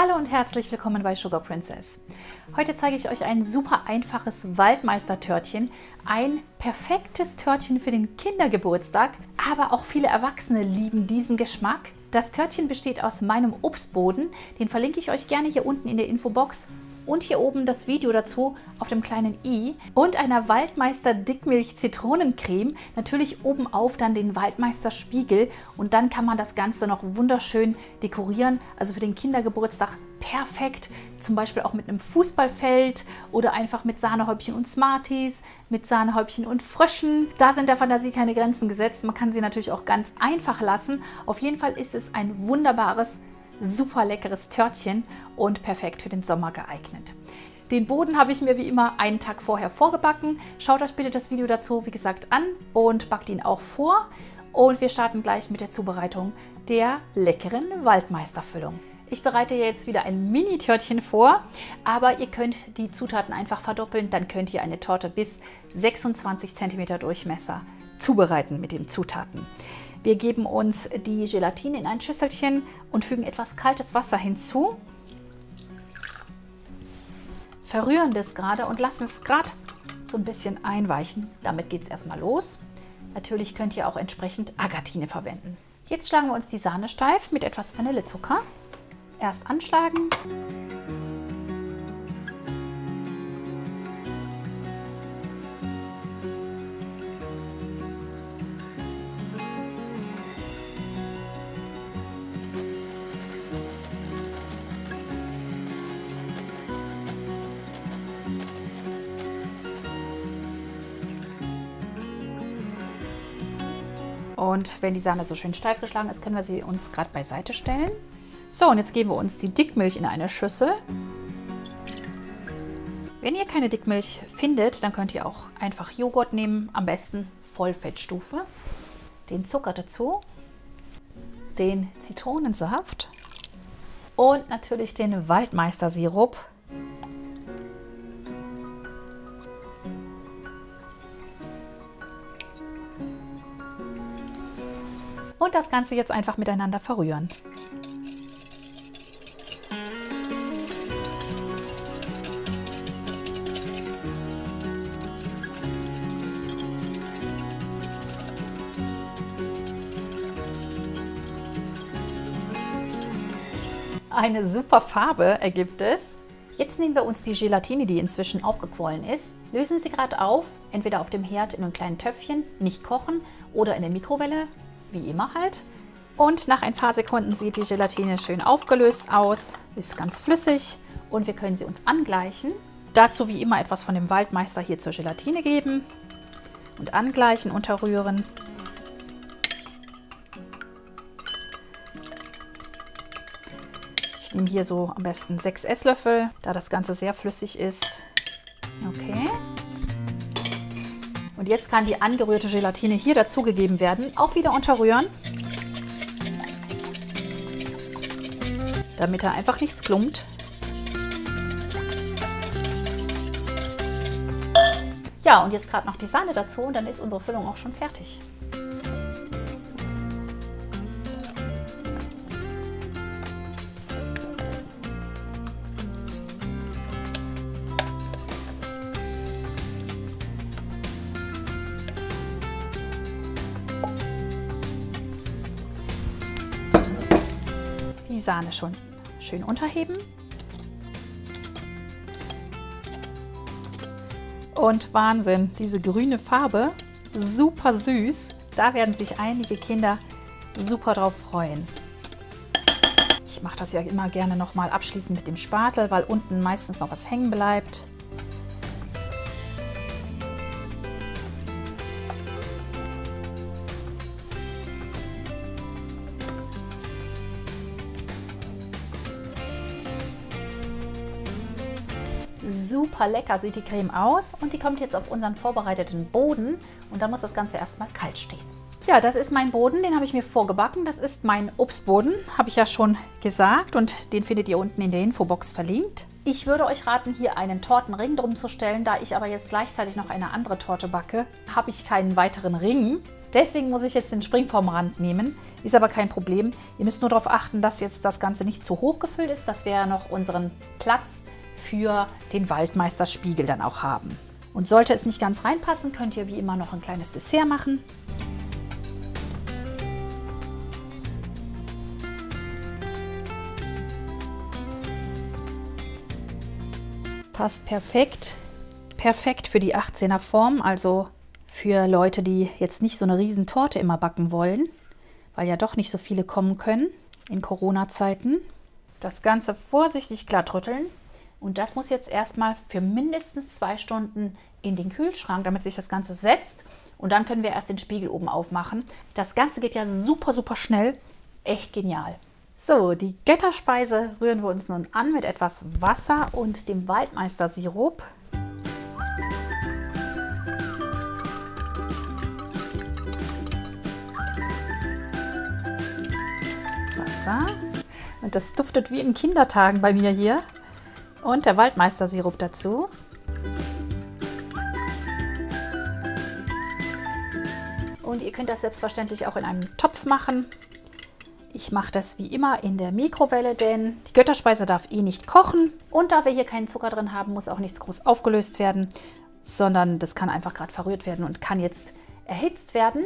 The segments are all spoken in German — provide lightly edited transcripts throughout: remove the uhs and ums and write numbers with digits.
Hallo und herzlich willkommen bei Sugar Princess. Heute zeige ich euch ein super einfaches Waldmeister-Törtchen. Ein perfektes Törtchen für den Kindergeburtstag, aber auch viele Erwachsene lieben diesen Geschmack. Das Törtchen besteht aus meinem Obstboden, den verlinke ich euch gerne hier unten in der Infobox. Und hier oben das Video dazu auf dem kleinen i und einer Waldmeister Dickmilch Zitronencreme. Natürlich oben auf dann den Waldmeister Spiegel und dann kann man das Ganze noch wunderschön dekorieren. Also für den Kindergeburtstag perfekt, zum Beispiel auch mit einem Fußballfeld oder einfach mit Sahnehäubchen und Smarties, mit Sahnehäubchen und Fröschen. Da sind der Fantasie keine Grenzen gesetzt. Man kann sie natürlich auch ganz einfach lassen. Auf jeden Fall ist es ein wunderbares, super leckeres Törtchen und perfekt für den Sommer geeignet. Den Boden habe ich mir wie immer einen Tag vorher vorgebacken. Schaut euch bitte das Video dazu, wie gesagt, an und backt ihn auch vor. Und wir starten gleich mit der Zubereitung der leckeren Waldmeisterfüllung. Ich bereite jetzt wieder ein Mini-Törtchen vor, aber ihr könnt die Zutaten einfach verdoppeln. Dann könnt ihr eine Torte bis 26 cm Durchmesser zubereiten mit den Zutaten. Wir geben uns die Gelatine in ein Schüsselchen und fügen etwas kaltes Wasser hinzu. Verrühren das gerade und lassen es gerade so ein bisschen einweichen. Damit geht es erstmal los. Natürlich könnt ihr auch entsprechend Agatine verwenden. Jetzt schlagen wir uns die Sahne steif mit etwas Vanillezucker. Erst anschlagen. Und wenn die Sahne so schön steif geschlagen ist, können wir sie uns gerade beiseite stellen. So, und jetzt geben wir uns die Dickmilch in eine Schüssel. Wenn ihr keine Dickmilch findet, dann könnt ihr auch einfach Joghurt nehmen, am besten Vollfettstufe. Den Zucker dazu, den Zitronensaft und natürlich den Waldmeister-Sirup. Und das Ganze jetzt einfach miteinander verrühren. Eine super Farbe ergibt es. Jetzt nehmen wir uns die Gelatine, die inzwischen aufgequollen ist, lösen sie gerade auf, entweder auf dem Herd in einem kleinen Töpfchen, nicht kochen oder in der Mikrowelle. Wie immer halt. Und nach ein paar Sekunden sieht die Gelatine schön aufgelöst aus, ist ganz flüssig und wir können sie uns angleichen. Dazu wie immer etwas von dem Waldmeister hier zur Gelatine geben und angleichen, unterrühren. Ich nehme hier so am besten 6 Esslöffel, da das Ganze sehr flüssig ist. Okay. Und jetzt kann die angerührte Gelatine hier dazugegeben werden. Auch wieder unterrühren, damit da einfach nichts klumpt. Ja, und jetzt gerade noch die Sahne dazu und dann ist unsere Füllung auch schon fertig. Die Sahne schon schön unterheben. Und Wahnsinn, diese grüne Farbe, super süß. Da werden sich einige Kinder super drauf freuen. Ich mache das ja immer gerne noch mal abschließend mit dem Spatel, weil unten meistens noch was hängen bleibt. Super lecker sieht die Creme aus und die kommt jetzt auf unseren vorbereiteten Boden und dann muss das Ganze erstmal kalt stehen. Ja, das ist mein Boden, den habe ich mir vorgebacken. Das ist mein Obstboden, habe ich ja schon gesagt und den findet ihr unten in der Infobox verlinkt. Ich würde euch raten, hier einen Tortenring drum zu stellen. Da ich aber jetzt gleichzeitig noch eine andere Torte backe, habe ich keinen weiteren Ring. Deswegen muss ich jetzt den Springformrand nehmen. Ist aber kein Problem. Ihr müsst nur darauf achten, dass jetzt das Ganze nicht zu hoch gefüllt ist, dass wir ja noch unseren Platz für den Waldmeisterspiegel dann auch haben. Und sollte es nicht ganz reinpassen, könnt ihr wie immer noch ein kleines Dessert machen. Passt perfekt. Perfekt für die 18er Form, also für Leute, die jetzt nicht so eine riesen Torte immer backen wollen, weil ja doch nicht so viele kommen können in Corona-Zeiten. Das Ganze vorsichtig glatt rütteln und das muss jetzt erstmal für mindestens 2 Stunden in den Kühlschrank, damit sich das Ganze setzt und dann können wir erst den Spiegel oben aufmachen. Das Ganze geht ja super, super schnell, echt genial. So, die Götterspeise rühren wir uns nun an mit etwas Wasser und dem Waldmeister-Sirup. Wasser. Und das duftet wie in Kindertagen bei mir hier. Und der Waldmeister-Sirup dazu. Und ihr könnt das selbstverständlich auch in einem Topf machen. Ich mache das wie immer in der Mikrowelle, denn die Götterspeise darf eh nicht kochen. Und da wir hier keinen Zucker drin haben, muss auch nichts groß aufgelöst werden, sondern das kann einfach gerade verrührt werden und kann jetzt erhitzt werden.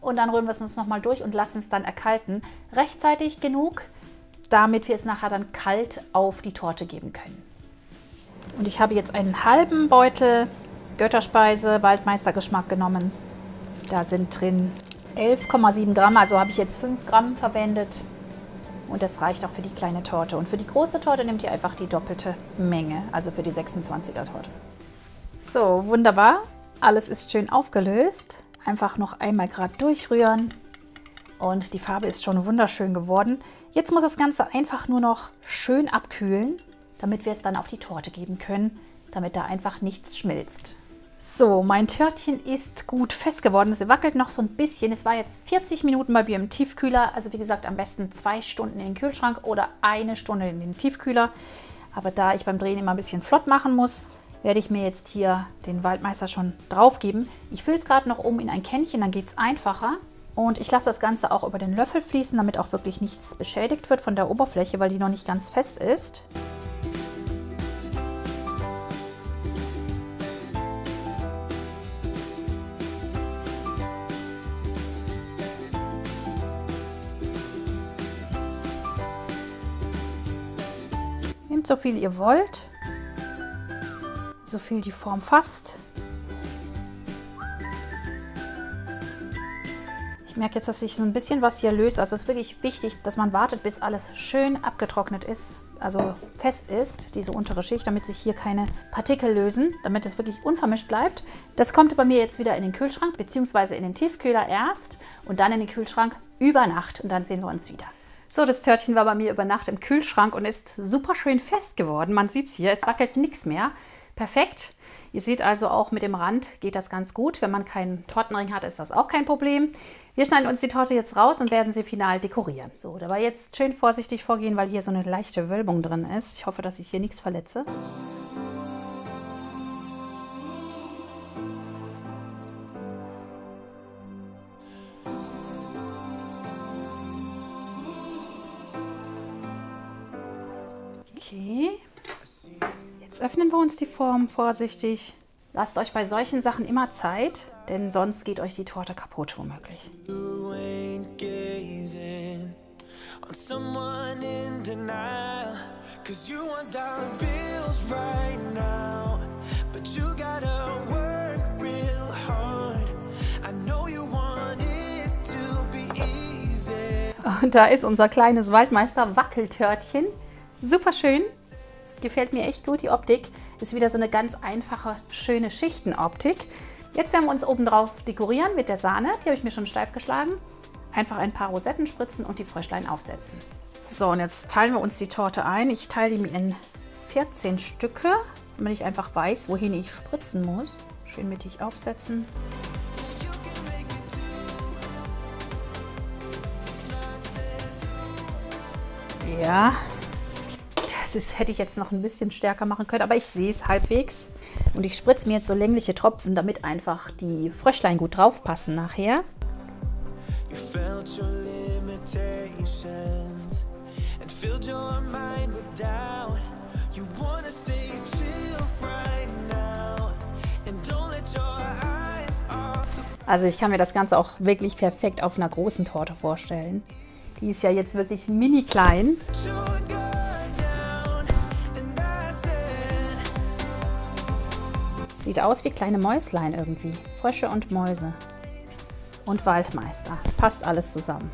Und dann rühren wir es uns nochmal durch und lassen es dann erkalten. Rechtzeitig genug, damit wir es nachher dann kalt auf die Torte geben können. Und ich habe jetzt einen halben Beutel Götterspeise Waldmeistergeschmack genommen. Da sind drin 11,7 Gramm, also habe ich jetzt 5 Gramm verwendet. Und das reicht auch für die kleine Torte. Und für die große Torte nehmt ihr einfach die doppelte Menge, also für die 26er Torte. So, wunderbar. Alles ist schön aufgelöst. Einfach noch einmal gerade durchrühren. Und die Farbe ist schon wunderschön geworden. Jetzt muss das Ganze einfach nur noch schön abkühlen, damit wir es dann auf die Torte geben können, damit da einfach nichts schmilzt. So, mein Törtchen ist gut fest geworden. Es wackelt noch so ein bisschen. Es war jetzt 40 Minuten bei mir im Tiefkühler. Also wie gesagt, am besten 2 Stunden in den Kühlschrank oder 1 Stunde in den Tiefkühler. Aber da ich beim Drehen immer ein bisschen flott machen muss, werde ich mir jetzt hier den Waldmeister schon drauf geben. Ich fülle es gerade noch um in ein Kännchen, dann geht es einfacher. Und ich lasse das Ganze auch über den Löffel fließen, damit auch wirklich nichts beschädigt wird von der Oberfläche, weil die noch nicht ganz fest ist. Nehmt so viel ihr wollt, so viel die Form fasst. Ich merke jetzt, dass sich so ein bisschen was hier löst. Also es ist wirklich wichtig, dass man wartet, bis alles schön abgetrocknet ist, also fest ist, diese untere Schicht, damit sich hier keine Partikel lösen, damit es wirklich unvermischt bleibt. Das kommt bei mir jetzt wieder in den Kühlschrank, beziehungsweise in den Tiefkühler erst und dann in den Kühlschrank über Nacht und dann sehen wir uns wieder. So, das Törtchen war bei mir über Nacht im Kühlschrank und ist super schön fest geworden. Man sieht es hier, es wackelt nichts mehr. Perfekt. Ihr seht also auch mit dem Rand geht das ganz gut. Wenn man keinen Tortenring hat, ist das auch kein Problem. Wir schneiden uns die Torte jetzt raus und werden sie final dekorieren. So, dabei jetzt schön vorsichtig vorgehen, weil hier so eine leichte Wölbung drin ist. Ich hoffe, dass ich hier nichts verletze. Okay. Jetzt öffnen wir uns die Form vorsichtig. Lasst euch bei solchen Sachen immer Zeit, denn sonst geht euch die Torte kaputt womöglich. Und da ist unser kleines Waldmeister-Wackeltörtchen. Super schön. Gefällt mir echt gut, die Optik. Ist wieder so eine ganz einfache, schöne Schichtenoptik. Jetzt werden wir uns oben drauf dekorieren mit der Sahne. Die habe ich mir schon steif geschlagen. Einfach ein paar Rosetten spritzen und die Fröschlein aufsetzen. So, und jetzt teilen wir uns die Torte ein. Ich teile die in 14 Stücke, damit ich einfach weiß, wohin ich spritzen muss. Schön mittig aufsetzen. Ja. Das hätte ich jetzt noch ein bisschen stärker machen können, aber ich sehe es halbwegs. Und ich spritze mir jetzt so längliche Tropfen, damit einfach die Fröschlein gut drauf passen nachher. conversations and filled your mind with doubt. You wanna stay chill right now and don't let your eyes off the Also ich kann mir das Ganze auch wirklich perfekt auf einer großen Torte vorstellen. Die ist ja jetzt wirklich mini klein. guard down, and I said, Sieht aus wie kleine Mäuslein irgendwie. Frösche und Mäuse. Und Waldmeister. Passt alles zusammen.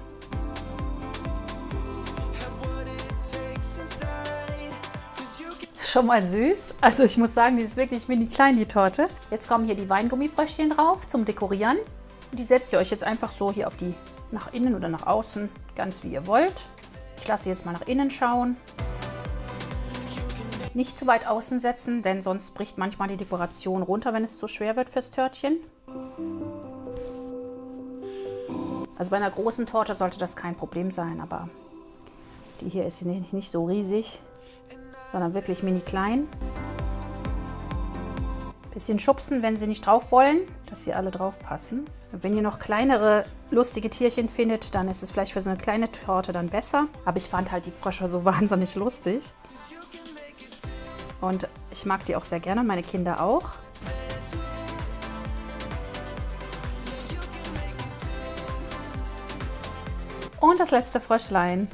have what it takes inside, 'cause you can Schon mal süß. Also ich muss sagen, die ist wirklich mini klein, die Torte. Jetzt kommen hier die Weingummifröschchen drauf zum Dekorieren. Und die setzt ihr euch jetzt einfach so hier auf die nach innen oder nach außen, ganz wie ihr wollt. Ich lasse sie jetzt mal nach innen schauen. Nicht zu weit außen setzen, denn sonst bricht manchmal die Dekoration runter, wenn es zu schwer wird fürs Törtchen. Also bei einer großen Torte sollte das kein Problem sein, aber die hier ist nicht so riesig, sondern wirklich mini klein. Bisschen schubsen, wenn sie nicht drauf wollen, dass sie alle drauf passen. Und wenn ihr noch kleinere, lustige Tierchen findet, dann ist es vielleicht für so eine kleine Torte dann besser. Aber ich fand halt die Frösche so wahnsinnig lustig. Und ich mag die auch sehr gerne, meine Kinder auch. Und das letzte Fröschlein.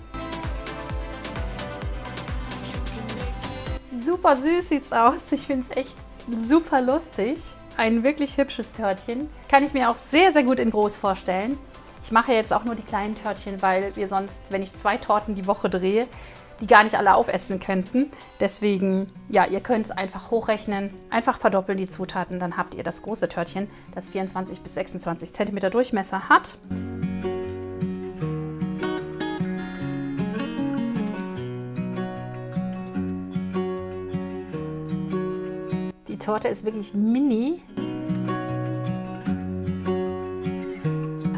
Super süß sieht's aus. Ich finde es echt super lustig. Ein wirklich hübsches Törtchen. Kann ich mir auch sehr, sehr gut in groß vorstellen. Ich mache jetzt auch nur die kleinen Törtchen, weil wir sonst, wenn ich 2 Torten die Woche drehe, die gar nicht alle aufessen könnten. Deswegen, ja, ihr könnt es einfach hochrechnen, einfach verdoppeln die Zutaten, dann habt ihr das große Törtchen, das 24 bis 26 cm Durchmesser hat. Die Torte ist wirklich mini.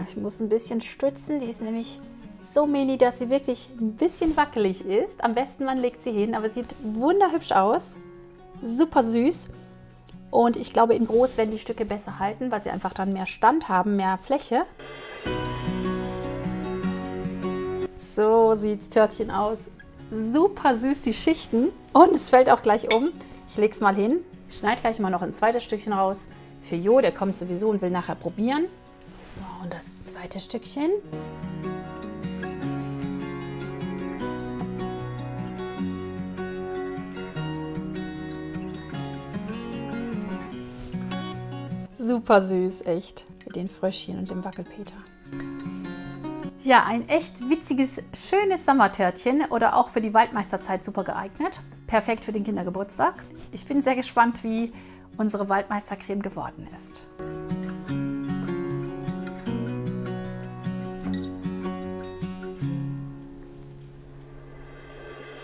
Ich muss ein bisschen stützen, die ist nämlich so mini, dass sie wirklich ein bisschen wackelig ist. Am besten man legt sie hin, aber sie sieht wunderhübsch aus. Super süß. Und ich glaube, in groß werden die Stücke besser halten, weil sie einfach dann mehr Stand haben, mehr Fläche. So sieht das Törtchen aus. Super süß, die Schichten. Und es fällt auch gleich um. Ich lege es mal hin. Ich schneide gleich mal noch ein zweites Stückchen raus. Für Jo, der kommt sowieso und will nachher probieren. So, und das zweite Stückchen. Super süß, echt. Mit den Fröschchen und dem Wackelpeter. Ja, ein echt witziges, schönes Sommertörtchen oder auch für die Waldmeisterzeit super geeignet. Perfekt für den Kindergeburtstag. Ich bin sehr gespannt, wie unsere Waldmeistercreme geworden ist.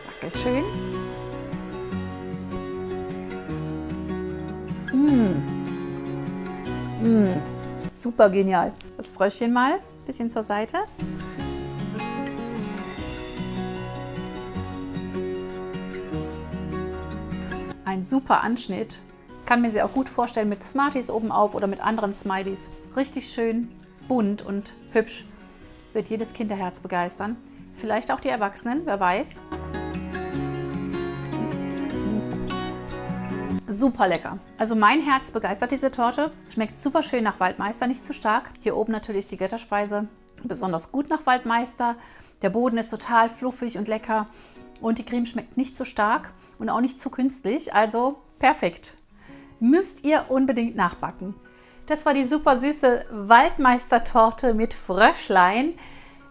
Wackelt schön. Super genial. Das Fröschchen mal ein bisschen zur Seite. Ein super Anschnitt. Kann mir sie auch gut vorstellen mit Smarties oben auf oder mit anderen Smileys. Richtig schön, bunt und hübsch. Wird jedes Kinderherz begeistern. Vielleicht auch die Erwachsenen, wer weiß. Super lecker. Also mein Herz begeistert diese Torte. Schmeckt super schön nach Waldmeister, nicht zu stark. Hier oben natürlich die Götterspeise. Besonders gut nach Waldmeister. Der Boden ist total fluffig und lecker. Und die Creme schmeckt nicht zu stark und auch nicht zu künstlich. Also perfekt. Müsst ihr unbedingt nachbacken. Das war die super süße Waldmeister-Torte mit Fröschlein.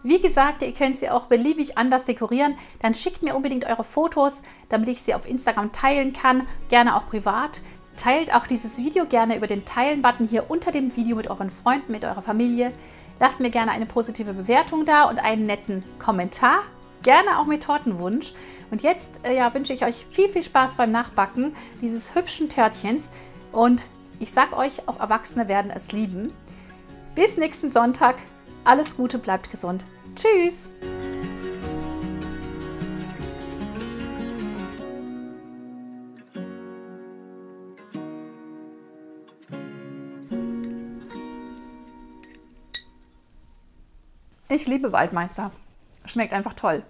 Wie gesagt, ihr könnt sie auch beliebig anders dekorieren. Dann schickt mir unbedingt eure Fotos, damit ich sie auf Instagram teilen kann. Gerne auch privat. Teilt auch dieses Video gerne über den Teilen-Button hier unter dem Video mit euren Freunden, mit eurer Familie. Lasst mir gerne eine positive Bewertung da und einen netten Kommentar. Gerne auch mit Tortenwunsch. Und jetzt wünsche ich euch viel, viel Spaß beim Nachbacken dieses hübschen Törtchens. Und ich sage euch, auch Erwachsene werden es lieben. Bis nächsten Sonntag. Alles Gute, bleibt gesund. Tschüss! Ich liebe Waldmeister. Schmeckt einfach toll.